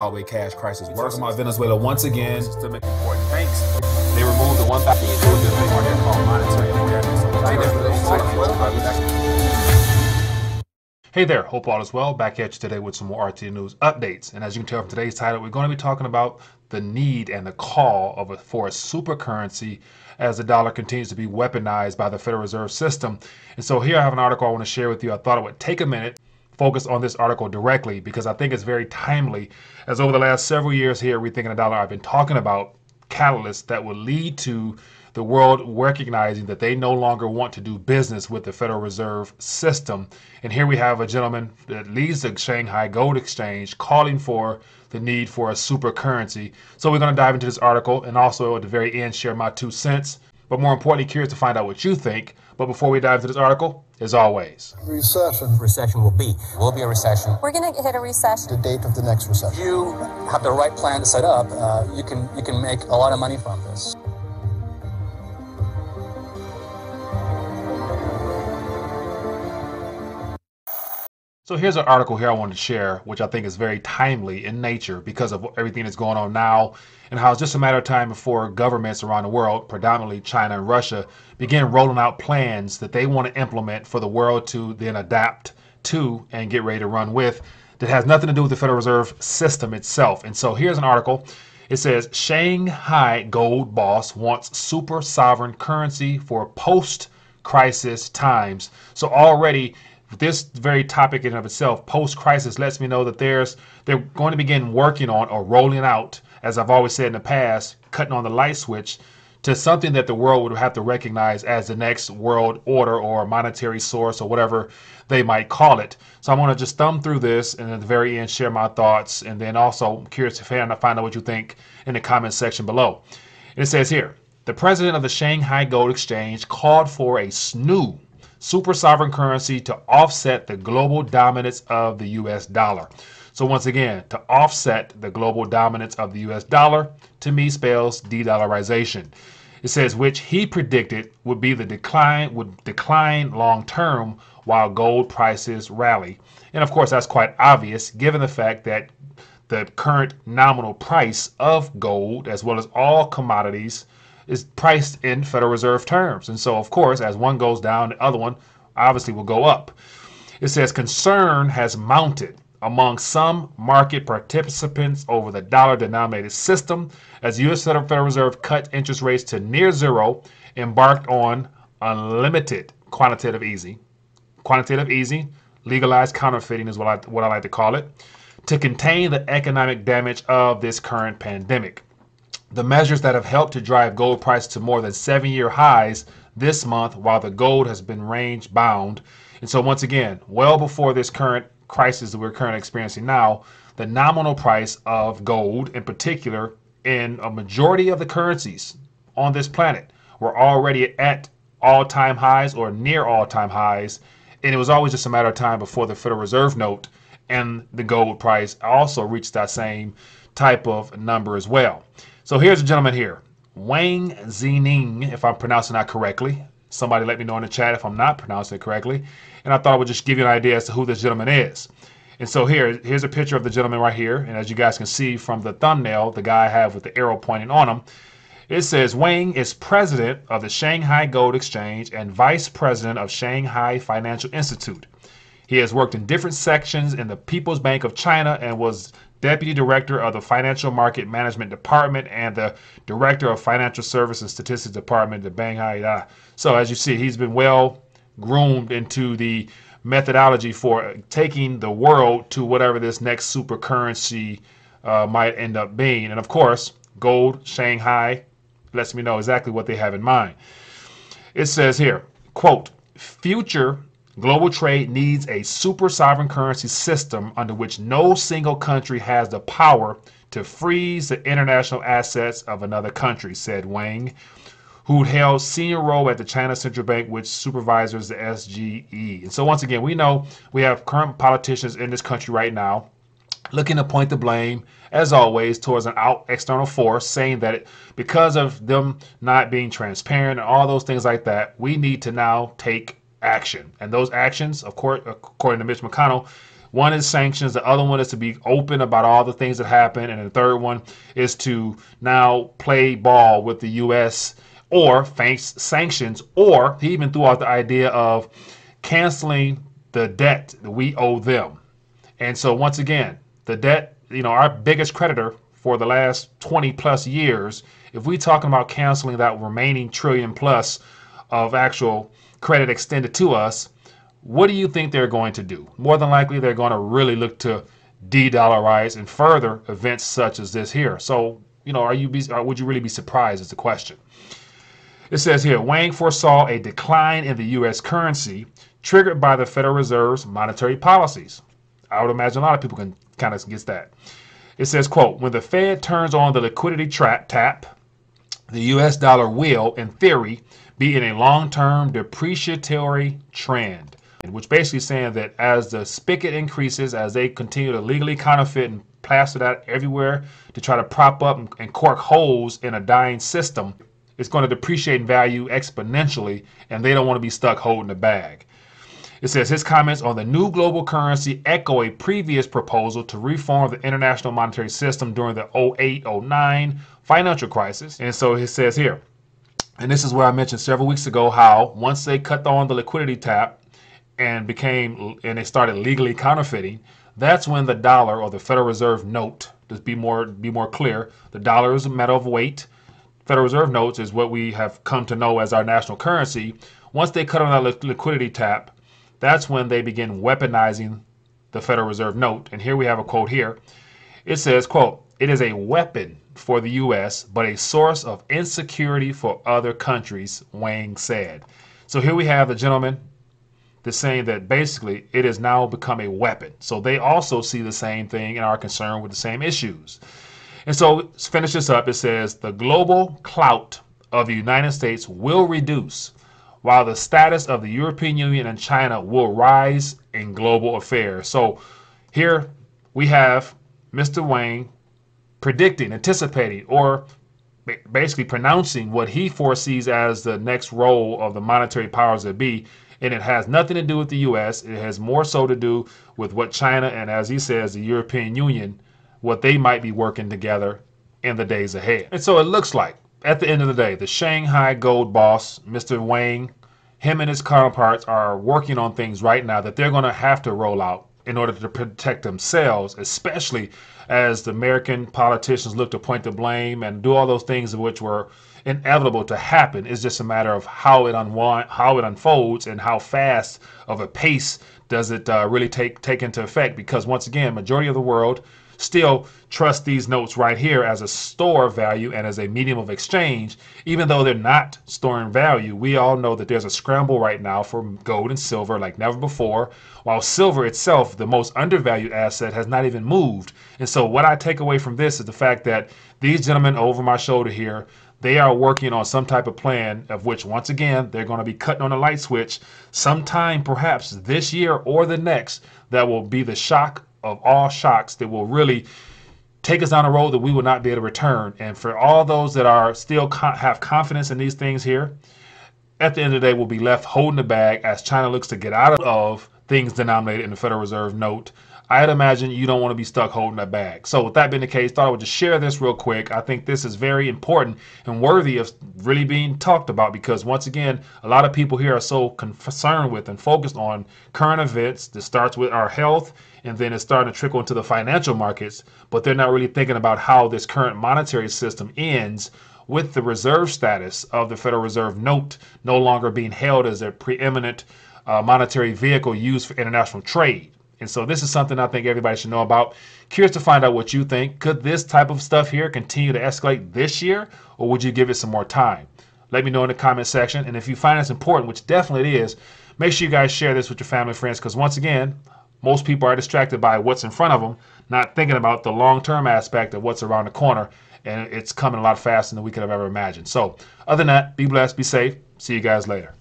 Zimbabwe cash crisis worse. Talking about Venezuela once again. Systemic important banks. They removed the one factor called monetary awareness. Hey there, hope all is well. Back at you today with some more RTD News updates. And as you can tell from today's title, we're going to be talking about the need and the call for a super currency as the dollar continues to be weaponized by the Federal Reserve System. And so here I have an article I want to share with you. I thought it would take a minute, focus on this article directly, because I think it's very timely. As over the last several years here, Rethinking the Dollar, I've been talking about catalysts that will lead to the world recognizing that they no longer want to do business with the Federal Reserve System. And here we have a gentleman that leads the Shanghai Gold Exchange calling for the need for a super currency. So we're going to dive into this article and also at the very end share my 2 cents. But more importantly, curious to find out what you think. But before we dive into this article, as always, Recession will be a recession. We're going to hit a recession. The date of the next recession. You have the right plan set up. You can make a lot of money from this. So here's an article here I wanted to share, which I think is very timely in nature because of everything that's going on now and how it's just a matter of time before governments around the world, predominantly China and Russia, begin rolling out plans that they want to implement for the world to then adapt to and get ready to run with that has nothing to do with the Federal Reserve System itself. And so here's an article. It says, Shanghai Gold boss wants super sovereign currency for post-crisis times. So already this very topic in and of itself, post-crisis, lets me know that they're going to begin working on or rolling out, as I've always said in the past, cutting on the light switch to something that the world would have to recognize as the next world order or monetary source or whatever they might call it. So I'm going to just thumb through this and at the very end share my thoughts, and then also curious to find out what you think in the comment section below. And it says here, the president of the Shanghai Gold Exchange called for a new super sovereign currency to offset the global dominance of the US dollar. So once again, to offset the global dominance of the US dollar, to me spells de-dollarization. It says which he predicted would decline long term while gold prices rally. And of course that's quite obvious given the fact that the current nominal price of gold as well as all commodities is priced in Federal Reserve terms. And so, of course, as one goes down, the other one obviously will go up. It says concern has mounted among some market participants over the dollar-denominated system as U.S. Federal Reserve cut interest rates to near zero, embarked on unlimited quantitative easing, legalized counterfeiting is what I like to call it, to contain the economic damage of this current pandemic. The measures that have helped to drive gold price to more than 7-year highs this month while the gold has been range bound. And so once again, well before this current crisis that we're currently experiencing now, the nominal price of gold in particular in a majority of the currencies on this planet were already at all-time highs or near all-time highs. And it was always just a matter of time before the Federal Reserve note and the gold price also reached that same type of number as well. So here's a gentleman here, Wang Zining, if I'm pronouncing that correctly. Somebody let me know in the chat if I'm not pronouncing it correctly. And I thought I would just give you an idea as to who this gentleman is. And so here's a picture of the gentleman right here. And as you guys can see from the thumbnail, the guy I have with the arrow pointing on him, it says Wang is president of the Shanghai Gold Exchange and vice president of Shanghai Financial Institute. He has worked in different sections in the People's Bank of China and was Deputy Director of the Financial Market Management Department and the Director of Financial Services Statistics Department at Shanghai. So as you see, he's been well groomed into the methodology for taking the world to whatever this next super currency might end up being. And of course, gold, Shanghai, lets me know exactly what they have in mind. It says here, quote, future global trade needs a super sovereign currency system under which no single country has the power to freeze the international assets of another country, said Wang, who held senior role at the China Central Bank, which supervises the SGE. And so once again, we know we have current politicians in this country right now looking to point the blame, as always, towards an external force, saying that because of them not being transparent and all those things like that, we need to now take action. And those actions, of course, according to Mitch McConnell, One is sanctions. The other one is to be open about all the things that happen. And the third one is to now play ball with the U.S. or face sanctions. Or he even threw out the idea of canceling the debt that we owe them. And so once again, the debt, our biggest creditor for the last 20 plus years, if we're talking about canceling that remaining trillion plus of actual credit extended to us, what do you think they're going to do? More than likely, they're going to really look to de-dollarize and further events such as this here. So, would you really be surprised is the question. It says here, Wang foresaw a decline in the U.S. currency triggered by the Federal Reserve's monetary policies. I would imagine a lot of people can kind of get that. It says, quote, when the Fed turns on the liquidity tap, the U.S. dollar will, in theory, be in a long-term depreciatory trend, which basically saying that as the spigot increases, as they continue to legally counterfeit and plaster that everywhere to try to prop up and cork holes in a dying system, it's going to depreciate in value exponentially, and they don't want to be stuck holding the bag. It says his comments on the new global currency echo a previous proposal to reform the international monetary system during the 08-09 financial crisis. And so it says here, and this is where I mentioned several weeks ago how once they cut on the liquidity tap and they started legally counterfeiting, that's when the dollar or the Federal Reserve note, to be more clear, the dollar is a matter of weight. Federal Reserve notes is what we have come to know as our national currency. Once they cut on that liquidity tap, that's when they begin weaponizing the Federal Reserve note. And here we have a quote here. It says, quote, it is a weapon for the U.S., but a source of insecurity for other countries, Wang said. So here we have the gentleman that's saying that basically it has now become a weapon. So they also see the same thing and are concerned with the same issues. And so to finish this up, it says the global clout of the United States will reduce, while the status of the European Union and China will rise in global affairs. So here we have Mr. Wang predicting, anticipating, or basically pronouncing what he foresees as the next role of the monetary powers that be. And it has nothing to do with the U.S. It has more so to do with what China and, as he says, the European Union, what they might be working together in the days ahead. And so it looks like, at the end of the day, the Shanghai Gold boss, Mr. Wang, him and his counterparts are working on things right now that they're going to have to roll out in order to protect themselves, especially as the American politicians look to point the blame and do all those things which were inevitable to happen. It's just a matter of how it unfolds and how fast of a pace does it really take into effect. Because once again, majority of the world still trust these notes right here as a store of value and as a medium of exchange. Even though they're not storing value, we all know that there's a scramble right now for gold and silver like never before, while silver itself, the most undervalued asset, has not even moved. And so what I take away from this is the fact that these gentlemen over my shoulder here, they are working on some type of plan of which, once again, they're going to be cutting on a light switch sometime perhaps this year or the next that will be the shock of all shocks that will really take us down a road that we will not be able to return. And for all those that are still have confidence in these things here, at the end of the day, we'll be left holding the bag as China looks to get out of things denominated in the Federal Reserve note. I'd imagine you don't want to be stuck holding that bag. So with that being the case, thought I would just share this real quick. I think this is very important and worthy of really being talked about because, once again, a lot of people here are so concerned with and focused on current events. This starts with our health, and then it's starting to trickle into the financial markets, but they're not really thinking about how this current monetary system ends with the reserve status of the Federal Reserve note no longer being held as a preeminent monetary vehicle used for international trade. And so this is something I think everybody should know about. Curious to find out what you think. Could this type of stuff here continue to escalate this year, or would you give it some more time? Let me know in the comment section. And if you find this important, which definitely it is, make sure you guys share this with your family and friends, because once again, most people are distracted by what's in front of them, not thinking about the long-term aspect of what's around the corner, and it's coming a lot faster than we could have ever imagined. So other than that, be blessed, be safe. See you guys later.